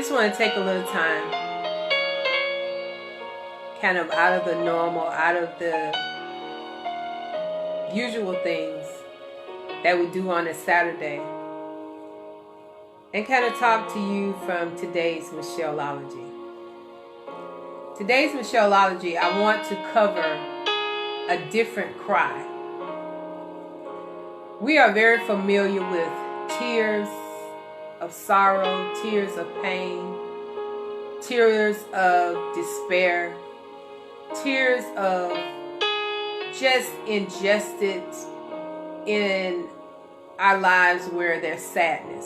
just want to take a little time, kind of out of the normal, out of the usual things that we do on a Saturday, and kind of talk to you from today's Michelleology. Today's Michelleology, I want to cover a different cry. We are very familiar with tears of sorrow, tears of pain, tears of despair, tears of just ingested in our lives where there's sadness.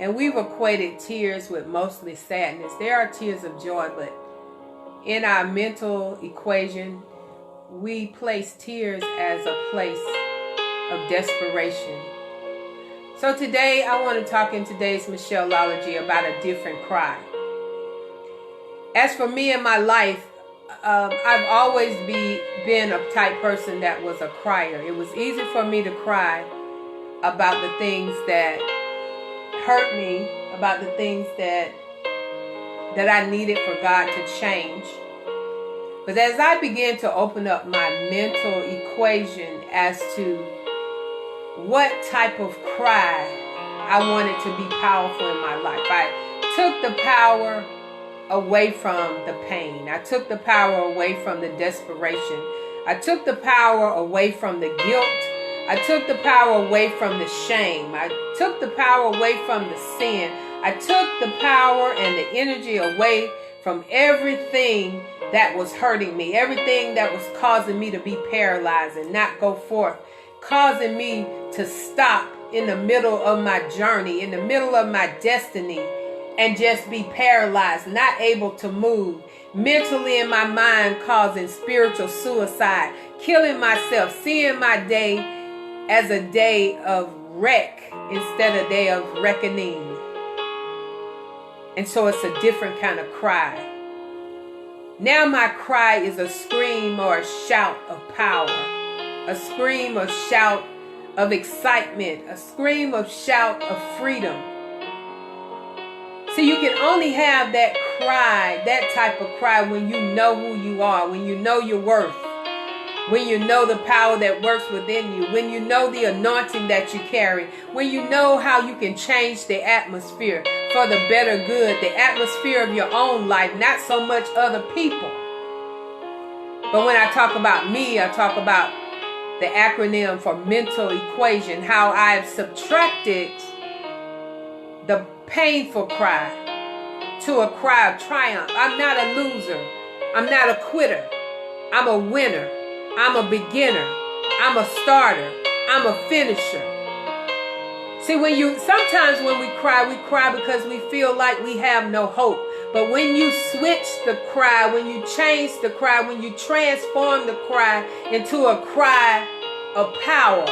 And we've equated tears with mostly sadness. There are tears of joy, but in our mental equation, we place tears as a place of desperation. So today, I want to talk in today's Michelleology about a different cry. As for me in my life, I've always been a type person that was a crier. It was easy for me to cry about the things that hurt me, about the things that I needed for God to change. But as I began to open up my mental equation as to what type of cry I wanted to be powerful in my life, I took the power away from the pain. I took the power away from the desperation. I took the power away from the guilt. I took the power away from the shame. I took the power away from the sin. I took the power and the energy away from everything that was hurting me, everything that was causing me to be paralyzed and not go forth, causing me to stop in the middle of my journey, in the middle of my destiny, and just be paralyzed, not able to move. Mentally in my mind causing spiritual suicide, killing myself, seeing my day as a day of wreck instead of a day of reckoning. And so it's a different kind of cry. Now my cry is a scream or a shout of power, a scream or shout of excitement, a scream of shout of freedom. See, you can only have that cry, that type of cry, when you know who you are, when you know your worth, when you know the power that works within you, when you know the anointing that you carry, when you know how you can change the atmosphere for the better good, the atmosphere of your own life, not so much other people. But when I talk about me, I talk about the acronym for mental equation, how I've subtracted the painful cry to a cry of triumph. I'm not a loser. I'm not a quitter. I'm a winner. I'm a beginner. I'm a starter. I'm a finisher. See, sometimes when we cry because we feel like we have no hope. But when you switch the cry, when you change the cry, when you transform the cry into a cry of power,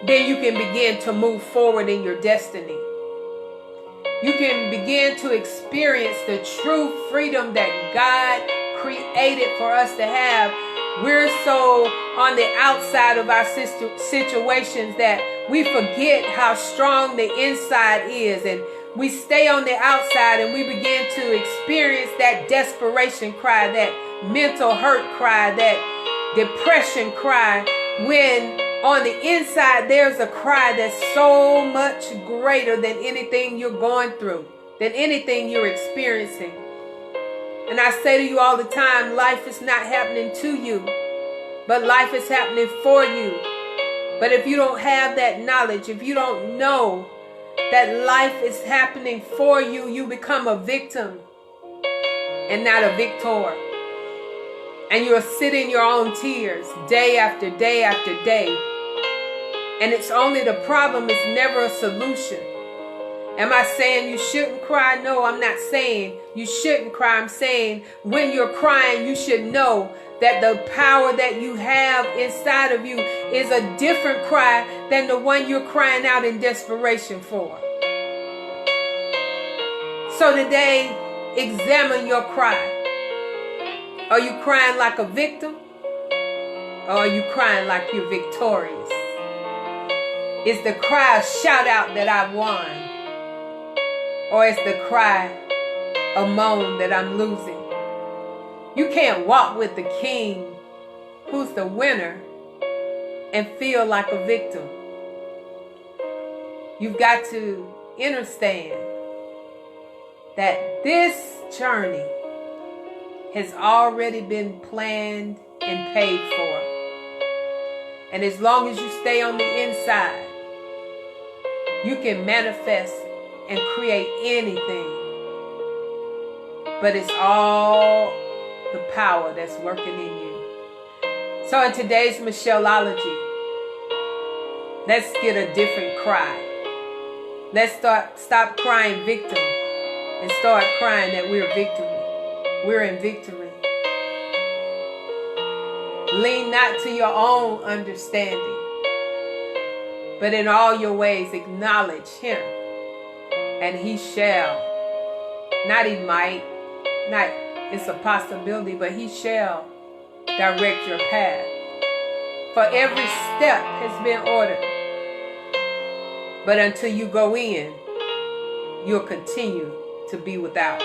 then you can begin to move forward in your destiny. You can begin to experience the true freedom that God created for us to have. We're so on the outside of our situations that we forget how strong the inside is, and we stay on the outside and we begin to experience that desperation cry, that mental hurt cry, that depression cry, when on the inside there's a cry that's so much greater than anything you're going through, than anything you're experiencing. And I say to you all the time, life is not happening to you, but life is happening for you. But if you don't have that knowledge, if you don't know that life is happening for you, you become a victim and not a victor. And you'll sit in your own tears day after day after day. And it's only the problem, it's never a solution. Am I saying you shouldn't cry? No, I'm not saying you shouldn't cry. I'm saying when you're crying, you should know that the power that you have inside of you is a different cry than the one you're crying out in desperation for. So today, examine your cry. Are you crying like a victim? Or are you crying like you're victorious? Is the cry a shout out that I won? Or is the cry a moan that I'm losing? You can't walk with the king who's the winner and feel like a victim. You've got to understand that this journey has already been planned and paid for. And as long as you stay on the inside, you can manifest and create anything. But it's all the power that's working in you. So in today's Michelleology, let's get a different cry. Let's stop crying victim and start crying that we're victory. We're in victory. Lean not to your own understanding, but in all your ways acknowledge him, and he shall, not he might, not it's a possibility, but he shall direct your path. For every step has been ordered. But until you go in, you'll continue to be without.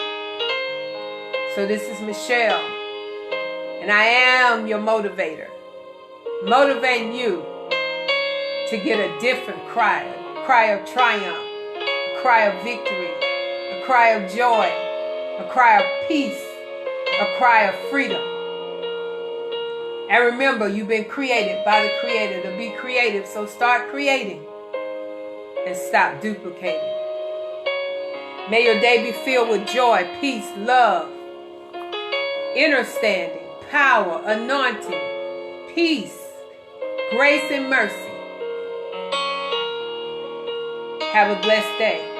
So this is Michelle, and I am your motivator, motivating you to get a different cry, a cry of triumph, a cry of victory, a cry of joy, a cry of peace, a cry of freedom. And remember, you've been created by the Creator to be creative, so start creating and stop duplicating. May your day be filled with joy, peace, love, understanding, power, anointing, peace, grace, and mercy. Have a blessed day.